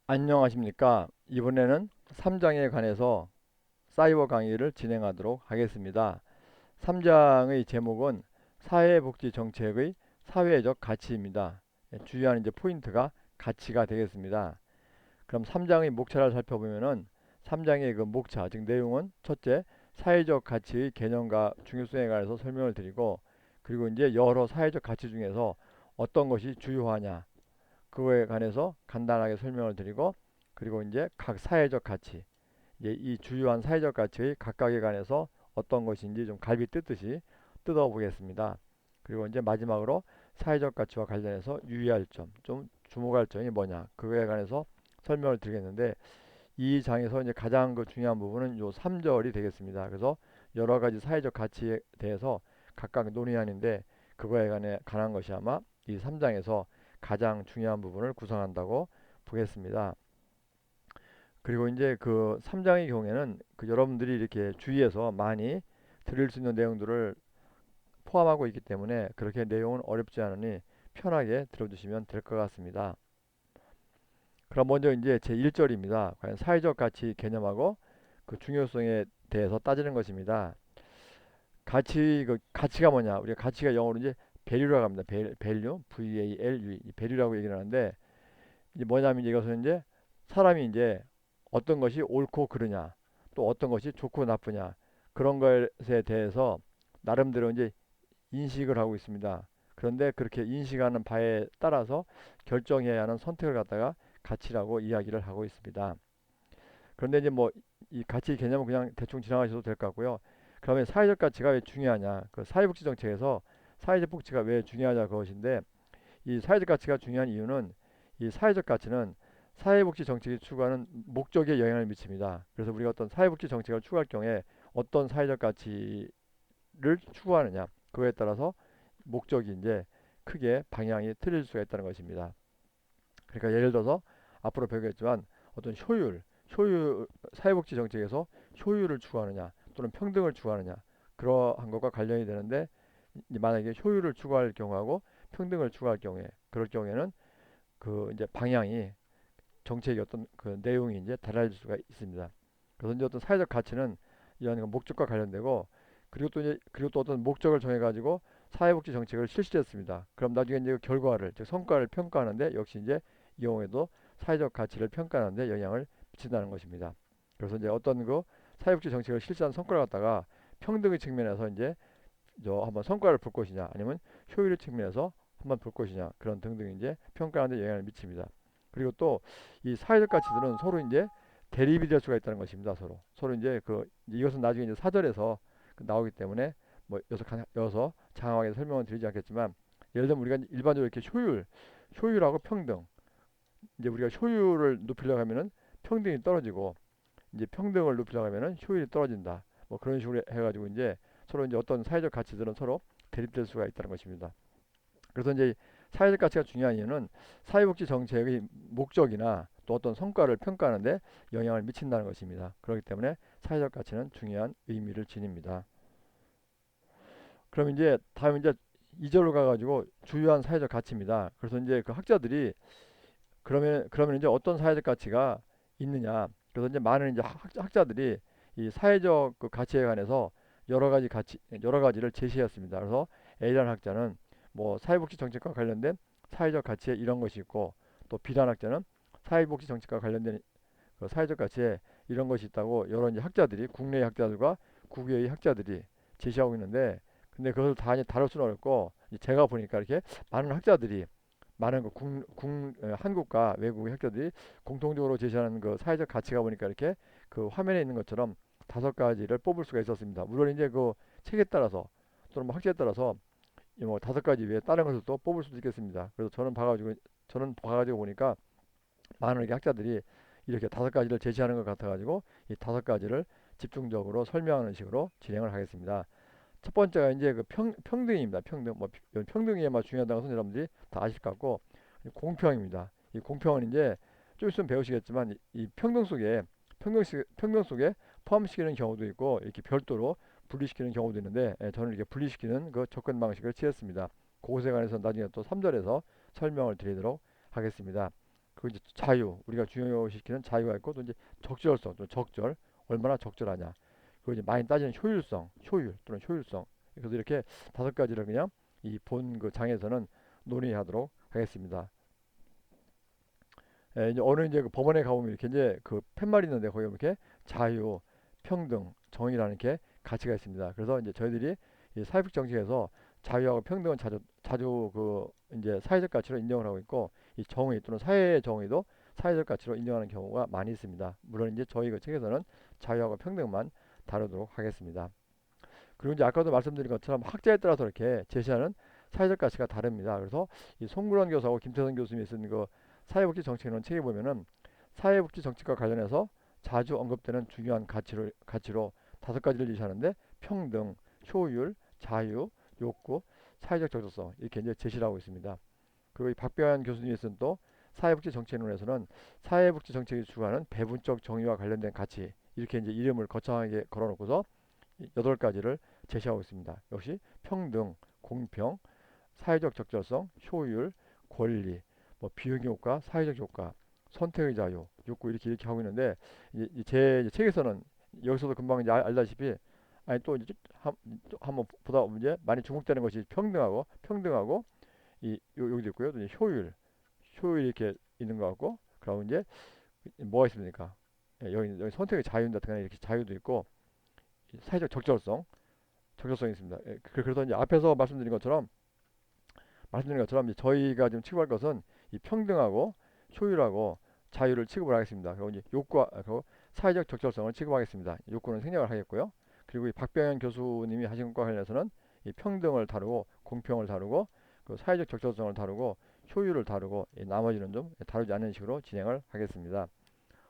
안녕하십니까. 이번에는 3장에 관해서 사이버 강의를 진행하도록 하겠습니다. 3장의 제목은 사회복지 정책의 사회적 가치입니다. 주요한 이제 포인트가 가치가 되겠습니다. 그럼 3장의 목차를 살펴보면은 3장의 그 목차, 즉 내용은 첫째, 사회적 가치의 개념과 중요성에 관해서 설명을 드리고, 그리고 이제 여러 사회적 가치 중에서 어떤 것이 주요하냐, 그거에 관해서 간단하게 설명을 드리고, 그리고 이제 각 사회적 가치, 이제 이 주요한 사회적 가치의 각각에 관해서 어떤 것인지 좀 갈비 뜯듯이 뜯어 보겠습니다. 그리고 이제 마지막으로 사회적 가치와 관련해서 유의할 점, 좀 주목할 점이 뭐냐, 그거에 관해서 설명을 드리겠는데, 이 장에서 이제 가장 그 중요한 부분은 요 3절이 되겠습니다. 그래서 여러 가지 사회적 가치에 대해서 각각 논의하는데, 그거에 관한 것이 아마 이 3장에서 가장 중요한 부분을 구성한다고 보겠습니다. 그리고 이제 그 3장의 경우에는 그 여러분들이 이렇게 주위에서 많이 들을 수 있는 내용들을 포함하고 있기 때문에 그렇게 내용은 어렵지 않으니 편하게 들어주시면 될 것 같습니다. 그럼 먼저 이제 제 1절입니다. 과연 사회적 가치 개념하고 그 중요성에 대해서 따지는 것입니다. 그 가치가 뭐냐? 우리가 가치가 영어로 이제 value라고 합니다. value, V-A-L-U, value라고 얘기를 하는데, 이제 뭐냐면 이것은 이제 사람이 이제 어떤 것이 옳고 그르냐, 또 어떤 것이 좋고 나쁘냐, 그런 것에 대해서 나름대로 이제 인식을 하고 있습니다. 그런데 그렇게 인식하는 바에 따라서 결정해야 하는 선택을 갖다가 가치라고 이야기를 하고 있습니다. 그런데 이제 뭐 이 가치 개념은 그냥 대충 지나가셔도 될 것 같고요. 그러면 사회적 가치가 왜 중요하냐? 그 사회복지 정책에서 사회적 복지가 왜 중요하냐 그것인데, 이 사회적 가치가 중요한 이유는 이 사회적 가치는 사회복지 정책이 추구하는 목적에 영향을 미칩니다. 그래서 우리가 어떤 사회복지 정책을 추구할 경우에 어떤 사회적 가치를 추구하느냐, 그거에 따라서 목적이 이제 크게 방향이 틀릴 수가 있다는 것입니다. 그러니까 예를 들어서 앞으로 배우겠지만 어떤 사회복지 정책에서 효율을 추구하느냐 또는 평등을 추구하느냐, 그러한 것과 관련이 되는데, 만약에 효율을 추구할 경우하고 평등을 추구할 경우에, 그럴 경우에는 그 이제 방향이, 정책의 어떤 그 내용이 이제 달라질 수가 있습니다. 그래서 이제 어떤 사회적 가치는 이런 그 목적과 관련되고, 그리고 또 어떤 목적을 정해 가지고 사회복지 정책을 실시했습니다. 그럼 나중에 이제 그 결과를, 즉 성과를 평가하는데, 역시 이제 이 경우에도 사회적 가치를 평가하는데 영향을 미친다는 것입니다. 그래서 이제 어떤 그 사회복지 정책을 실시한 성과를 갖다가 평등의 측면에서 이제 저 한번 성과를 볼 것이냐, 아니면 효율의 측면에서 한번 볼 것이냐, 그런 등등 이제 평가하는 데 영향을 미칩니다. 그리고 또 이 사회적 가치들은 서로 이제 대립이 될 수가 있다는 것입니다. 서로 이제 이것은 나중에 이제 사절에서 나오기 때문에 뭐 여기서 장황하게 설명은 드리지 않겠지만, 예를 들면 우리가 일반적으로 이렇게 효율하고 평등, 이제 우리가 효율을 높이려고 하면은 평등이 떨어지고, 이제 평등을 높이려고 하면은 효율이 떨어진다. 뭐 그런 식으로 해가지고 이제 서로 이제 어떤 사회적 가치들은 서로 대립될 수가 있다는 것입니다. 그래서 이제 사회적 가치가 중요한 이유는 사회복지 정책의 목적이나 또 어떤 성과를 평가하는데 영향을 미친다는 것입니다. 그렇기 때문에 사회적 가치는 중요한 의미를 지닙니다. 그럼 이제 다음 이제 2절로 가가지고 주요한 사회적 가치입니다. 그래서 이제 그 학자들이 그러면 이제 어떤 사회적 가치가 있느냐. 그래서 이제 많은 이제 학자들이 이 사회적 그 가치에 관해서 여러 가지를 제시했습니다. 그래서 A라는 학자는 뭐 사회복지 정책과 관련된 사회적 가치에 이런 것이 있고, 또 B라는 학자는 사회복지 정책과 관련된 그 사회적 가치에 이런 것이 있다고, 여러 이제 학자들이, 국내의 학자들과 국외의 학자들이 제시하고 있는데, 근데 그것을 다 이제 다룰 수는 어렵고, 제가 보니까 이렇게 많은 학자들이, 많은 한국과 외국의 학자들이 공통적으로 제시하는 그 사회적 가치가 보니까 이렇게 그 화면에 있는 것처럼 5가지를 뽑을 수가 있었습니다. 물론 이제 그 책에 따라서 또는 뭐 학자에 따라서 뭐 5가지 외에 다른 것을 또 뽑을 수도 있겠습니다. 그래서 저는 봐가지고 보니까 많은 이렇게 학자들이 이렇게 5가지를 제시하는 것 같아가지고 이 5가지를 집중적으로 설명하는 식으로 진행을 하겠습니다. 첫 번째가 이제 그 평등입니다. 평등이 아마 중요하다는 것은 여러분들이 다 아실 것 같고, 공평입니다. 이 공평은 이제 좀 있으면 배우시겠지만 이 평등 속에 포함시키는 경우도 있고, 이렇게 별도로 분리시키는 경우도 있는데, 저는 이렇게 분리시키는 그 접근 방식을 취했습니다. 그것에 관해서 나중에 또 3절에서 설명을 드리도록 하겠습니다. 그리고 이제 자유, 우리가 중요시키는 자유가 있고, 또 이제 적절성, 또 적절, 얼마나 적절하냐. 그리고 이제 많이 따지는 효율성, 효율 또는 효율성. 그래서 이렇게 다섯 가지를 그냥 이 본 그 장에서는 논의하도록 하겠습니다. 예, 이제 어느 이제 그 법원에 가보면 이렇게 이제 그 팻말이 있는데 거기 이렇게 자유, 평등, 정의라는 이렇게 가치가 있습니다. 그래서 이제 저희들이 이 사회적 정책에서 자유하고 평등은 자주 그 이제 사회적 가치로 인정을 하고 있고, 이 정의 또는 사회의 정의도 사회적 가치로 인정하는 경우가 많이 있습니다. 물론 이제 저희 그 책에서는 자유하고 평등만 다루도록 하겠습니다. 그리고 이제 아까도 말씀드린 것처럼 학자에 따라서 이렇게 제시하는 사회적 가치가 다릅니다. 그래서 이 송구론 교수하고 김태선 교수님이 쓴 그 사회복지 정책론 책에 보면은 사회복지 정책과 관련해서 자주 언급되는 중요한 가치로 다섯 가지를 제시하는데, 평등, 효율, 자유, 욕구, 사회적 적절성, 이렇게 이제 제시를 하고 있습니다. 그리고 이 박병환 교수님이 쓴 또 사회복지 정책론에서는 사회복지 정책이 추구하는 배분적 정의와 관련된 가치, 이렇게 이제 이름을 거창하게 걸어놓고서 여덟 가지를 제시하고 있습니다. 역시 평등, 공평, 사회적 적절성, 효율, 권리, 뭐 비용 효과, 사회적 효과, 선택의 자유, 욕구, 이렇게 하고 있는데, 제 책에서는 여기서도 금방 이제 알다시피, 아니 또 이제 한번 보다 보면 이제 많이 주목되는 것이 평등하고 여기도 있고요. 또 이제 효율 이렇게 있는 것 같고, 그리고 이제 뭐가 있습니까? 예, 여기 선택의 자유 같은 거 이렇게 자유도 있고, 사회적 적절성이 있습니다. 예, 그래서 이제 앞에서 말씀드린 것처럼 이제 저희가 지금 취급할 것은 이 평등하고 효율하고 자유를 취급을 하겠습니다. 그리고 이제 그리고 사회적 적절성을 취급하겠습니다. 욕구는 생략을 하겠고요. 그리고 이 박병현 교수님이 하신 것과 관련해서는 이 평등을 다루고, 공평을 다루고, 그 사회적 적절성을 다루고, 효율을 다루고, 나머지는 좀 다루지 않는 식으로 진행을 하겠습니다.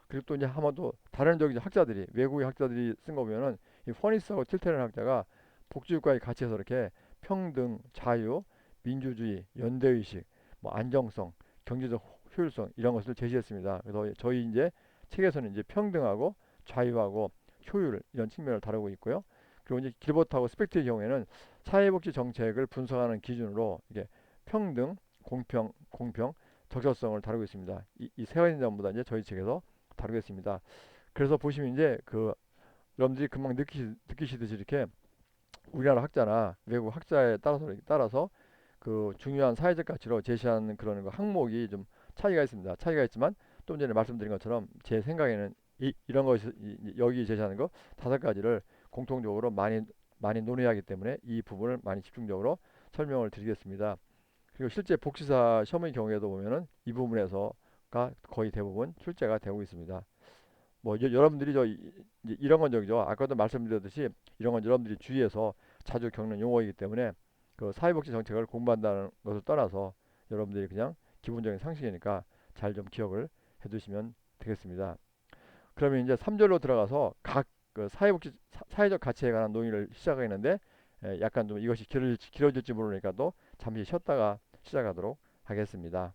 그리고 또 이제 한번 또 다른 저기 학자들이, 외국의 학자들이 쓴 거 보면은 이 퍼니스하고 틸테는 학자가 복지국가의 가치에서 이렇게 평등, 자유, 민주주의, 연대의식, 뭐 안정성, 경제적 효율성, 이런 것을 제시했습니다. 그래서 저희 이제 책에서는 이제 평등하고 자유하고 효율, 이런 측면을 다루고 있고요. 그리고 이제 길버트하고 스펙트의 경우에는 사회복지 정책을 분석하는 기준으로 이게 평등, 공평, 적절성을 다루고 있습니다. 이 세 가지 전부 다 이제 저희 책에서 다루겠습니다. 그래서 보시면 이제 그 여러분들이 금방 느끼시듯이 이렇게 우리나라 학자나 외국 학자에 따라서 그 중요한 사회적 가치로 제시하는 그런 그 항목이 좀 차이가 있습니다. 차이가 있지만 좀 전에 말씀드린 것처럼 제 생각에는 이런 것이 여기 제시하는 거 다섯 가지를 공통적으로 많이 논의하기 때문에 이 부분을 많이 집중적으로 설명을 드리겠습니다. 그리고 실제 복지사 시험의 경우에도 보면은 이 부분에서가 거의 대부분 출제가 되고 있습니다. 뭐 여러분들이 이런 건 저기죠. 아까도 말씀드렸듯이 이런 건 여러분들이 주위에서 자주 겪는 용어이기 때문에 그 사회복지 정책을 공부한다는 것을 떠나서 여러분들이 그냥 기본적인 상식이니까 잘 좀 기억을 해두시면 되겠습니다. 그러면 이제 3절로 들어가서 각 그 사회적 가치에 관한 논의를 시작하겠는데, 약간 좀 이것이 길어질지 모르니까 또 잠시 쉬었다가 시작하도록 하겠습니다.